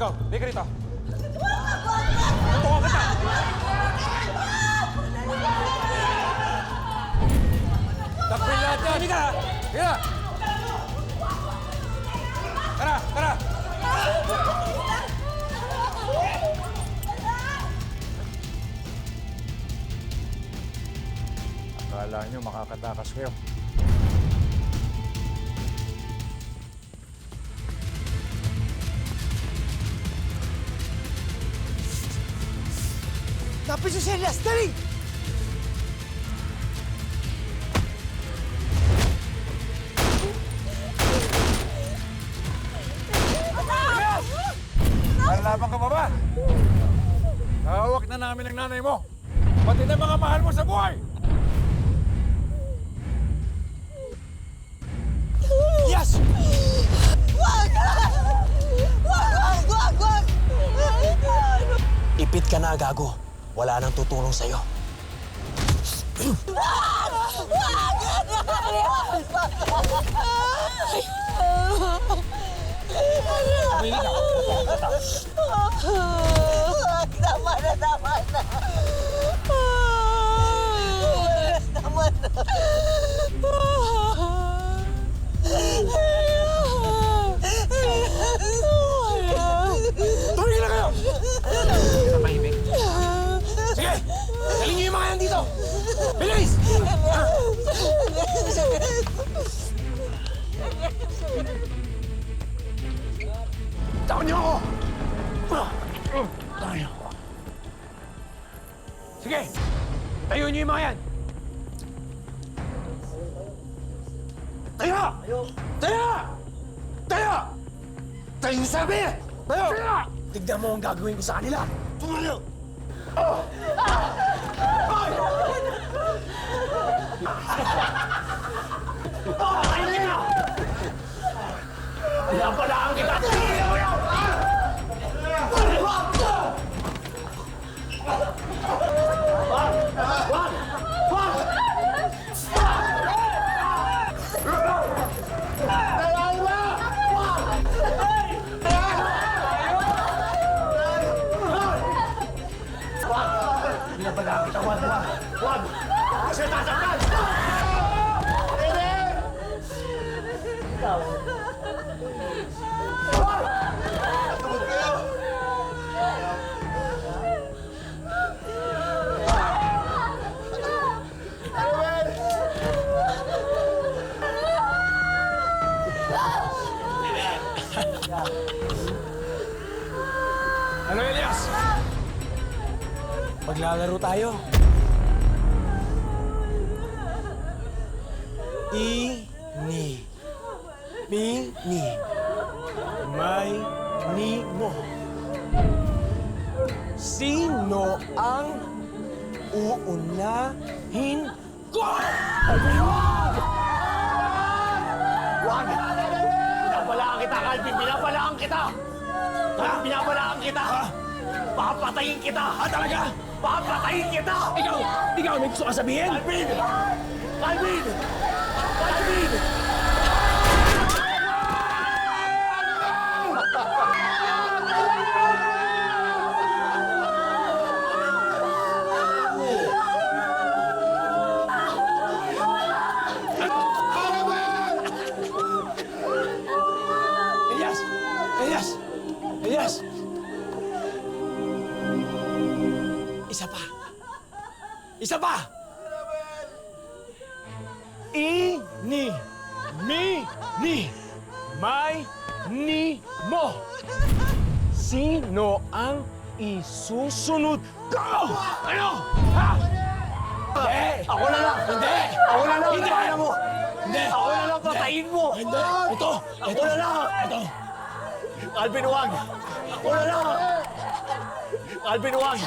ikaw. Halika rito. Tutukan kita. Takpin lahat yan. Halika. Halika. Tara, tara. Akala nyo makakatakas kayo. Tapos si Elias, dali! Lalaban ka pa ba? Hawak na namin ang nanay mo. Pati na mga mahal mo sa buhay. Yes! Wag! Wag! Wag! Wag! Ipit ka na, gago. Wala nang tutulong sa'yo. Tama na, tama na. Tama na. Tumigil na kayo! Hindi na mahimik. Sige! Galing niyo yung mga yan dito! Bilis! Takot niyo ako! Tayo. Sige! Tayo niyo yung mga yan! Tayo! Tayo! Tayo! Tayo sabi! Tayo! Tignan mo ang gagawin ko sa kanila. Tumayo! Lampalaan kita! Lampalaan kita! Wag! Kasi tasaktan! Ano, Elias? Maglalaro tayo. Ini. Mini. May ni mo. Sino ang uunahin ko? Wag! Pinapalaan kita, Calvin! Pinapalaan kita! Ha? Pinapalaan kita! Ha? Papatayin kita! Ha, talaga? Papatayin kita! Ikaw may gusto ka sabihin? Calvin! Calvin! Calvin! Elias! Elias! Elias! Isa pa! Isa pa! Ini, mi, ni, may, ni, mo. Sino ang isusunod ko? Ano? Ha? Hindi! Ako na lang! Hindi! Ako na lang! Hindi! Mo. Hindi! Ako na lang! Patayin mo! Hindi! Ito! Ako na lang! Ito! Alvin, wag! Ako na lang! Alvin, wag!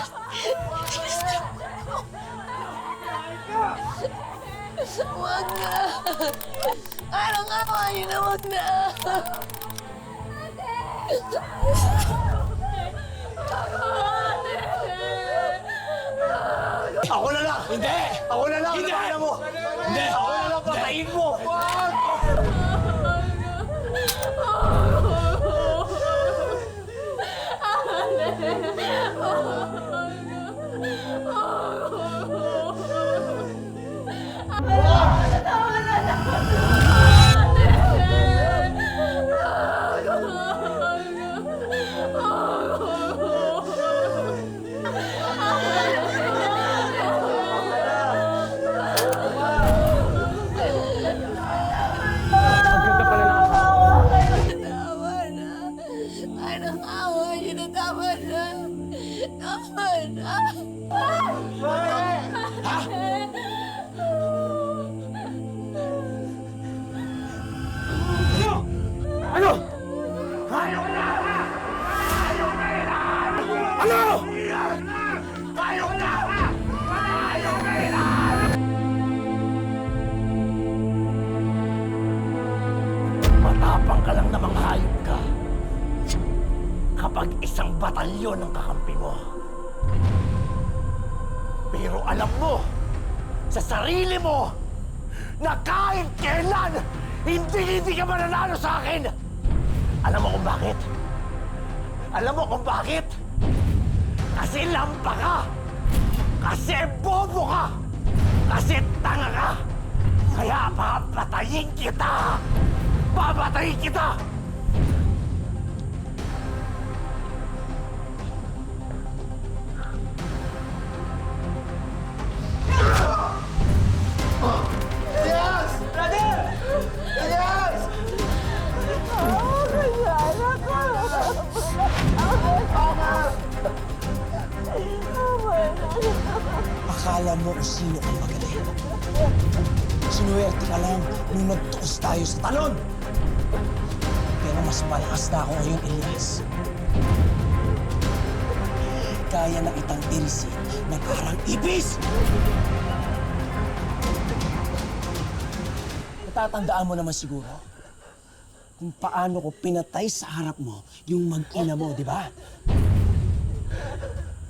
Wag na! Parang awa niyo na, wag na! Ako na lang! Hindi! Ako na lang! Hindi! Ano mo? Hindi! Ako na lang! Patayin mo! Wag! Ano? Ano? Matapang ka lang namang hayop ka. Kapag isang batalyon ang kakampi mo. Pero alam mo, sa sarili mo, na kahit kailan, hindi ka mananalo sa akin! Alam mo kung bakit? Alam mo kung bakit? Kasi lampa ka! Kasi bobo ka! Kasi tanga ka! Kaya papatayin kita! Papatayin kita! Akala mo kung sino ang magaling. Sinuwerte ka lang nung nagtuos tayo sa talon. Pero mas malakas na ako ngayon, Elias. Kaya na kitang irisin na parang ibis! Natatandaan mo naman siguro kung paano ko pinatay sa harap mo yung mag-ina mo, di ba?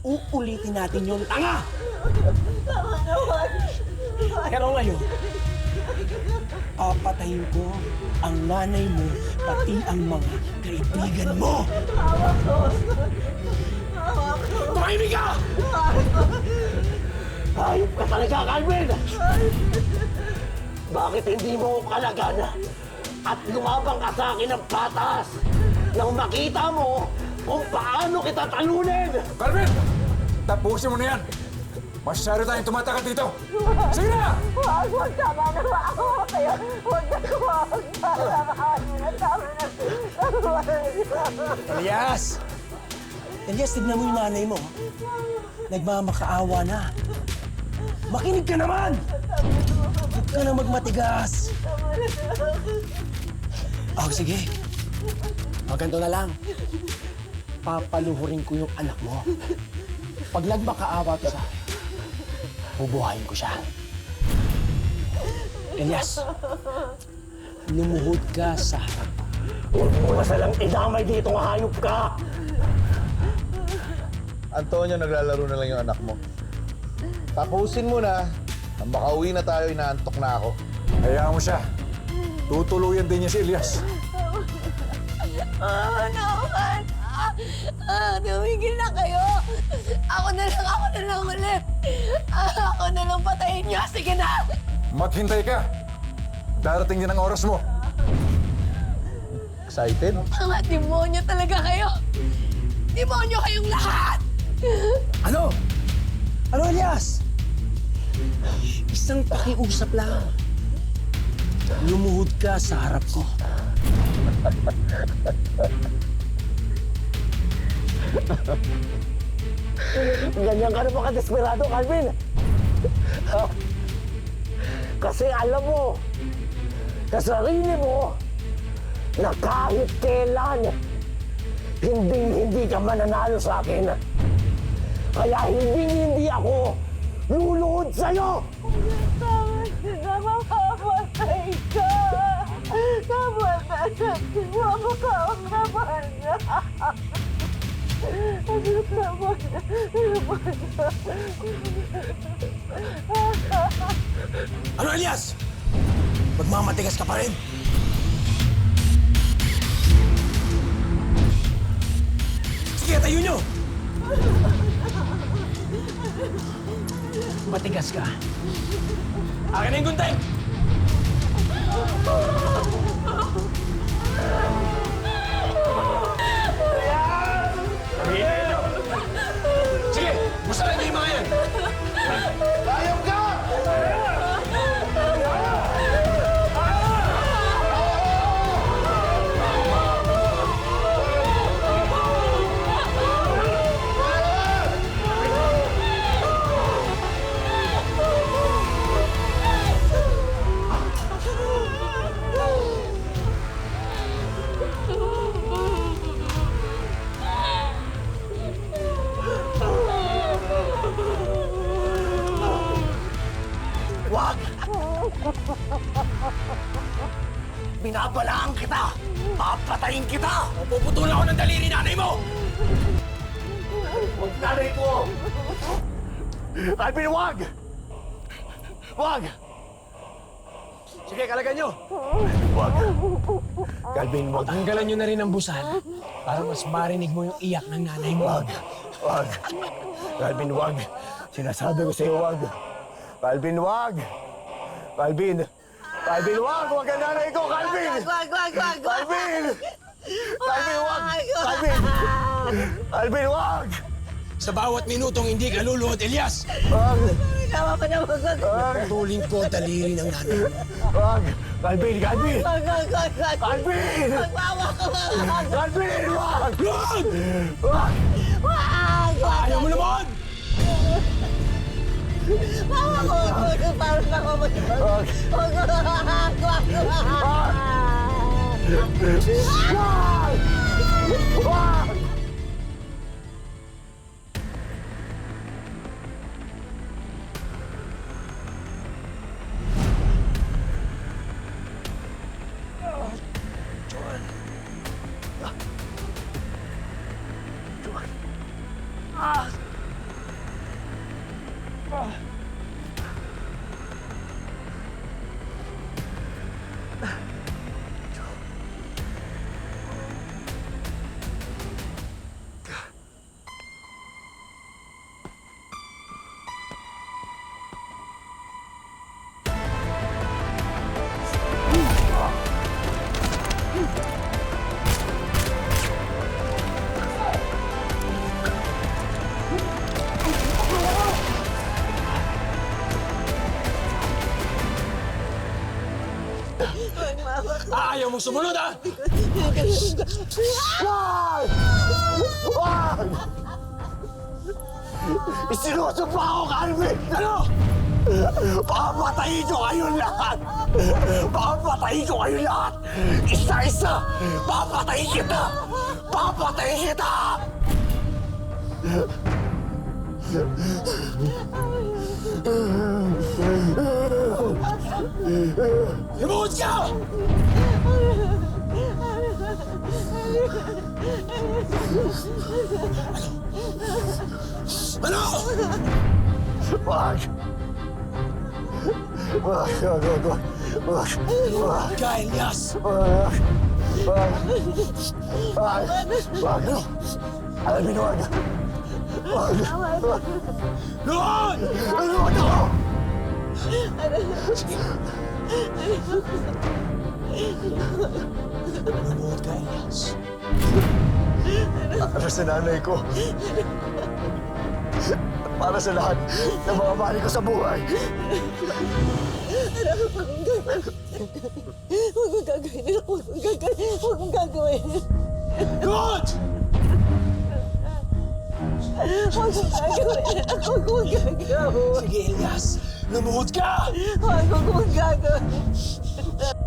Uulitin natin yung tanga! Pero ngayon, papatayin ko ang nanay mo, pati ang mga kaibigan mo! Tumahimik ka! Hayop ka talaga, Calvin! Bakit hindi mo ko kalagana at lumabang ka sa akin ng patas nang makita mo kung paano kita talunin? Calvin! Tapusin mo na yan! Masyado tayong tumatakat dito! Sige na! Huwag tama na ba ako kayo? Huwag na huwag. Tama na. Elias! Elias, tignan mo yung nanay mo. Nagmamakaawa na. Makinig ka naman! Huwag ka na magmatigas. Oh, sige. O, ganito na lang. Papaluhurin ko yung anak mo. Pag nagmakaawa to sa akin, bubuhayin ko siya. Elias, lumuhod ka sa harap. Huwag mo na salang idamay dito ng hayop ka! Antonio, naglalaro na lang yung anak mo. Tapusin mo na. Makauwi na tayo, inaantok na ako. Hayaan mo siya. Tutuluyan din niya si Elias. Naman! Tumigil na kayo! Ako na lang ulit! Ako na lang patayin niyo! Sige na! Maghintay ka. Darating din ang oras mo. Excited? Mga demonyo talaga kayo! Demonyo kayong lahat! Ano? Ano, Elias? Isang pakiusap lang. Lumuhod ka sa harap ko. Ganyan ka na ba ka-desperado, Calvin? Kasi alam mo, sa sarili mo, na kahit kailan, hindi ka mananalo sa akin. Kaya hindi ako luluhod sa'yo! Mamamatay ka! Mamakawag naman na! Ano, Elias? Magmamatigas ka pa rin? Sige, tayo nyo! Matigas ka. Akin na yung gunting! Sige, gusto na niyo yung mga yan! Ayaw ka! Binabalaan kita! Papatayin kita! Puputulan ako ng daliri nanay mo! Huwag nanay ko! Alvin, wag! Wag! Sige, kalagan nyo! Wag! Calvin, wag! Tanggalan nyo na rin ang busal para mas marinig mo yung iyak ng nanay mo. Wag! Wag! Calvin, wag! Sinasabi ko sa'yo, wag! Calvin, wag! Calvin! Calvin, wag! Wag ang nanay ko, Calvin! Wag! Calvin! Calvin, wag! Calvin! Calvin, wag! Sa bawat minutong hindi ka luluhod, Elias, Wag! Tama pa na wag! Wag! tuling ko ang daliri ng nanay mo. Wag! Calvin! Calvin! Wag! Calvin! Wag! Calvin, wag! Lord! Wag! Ayaw mo naman! Parang ako Wag! Wag! Wag! Ayaw mong sumunod, ha? Wag! Wag! Isinusumpa ako, Calvin! Ano? Papatayin ko kayong lahat! Papatayin ko kayong lahat! Isa-isa! Papatayin kita! Papatayin kita! Lumuhod ka! Ano? Wag! Wag! Wag! Wag! Wag! Wag! Ka, Elias! Wag! Wag! Wag! Wag! Alvin, wag! Wag! Wag! Lord! Alvin, ako! Lumuhod ka, Elias. Para sa nanay ko. Para sa lahat ng mga mahal ko sa buhay. Huwag mong gagawin. Huwag mong gagawin. Lord! Huwag mong gagawin. Sige, Elias. Lumuhod ka! Huwag mong gagawin.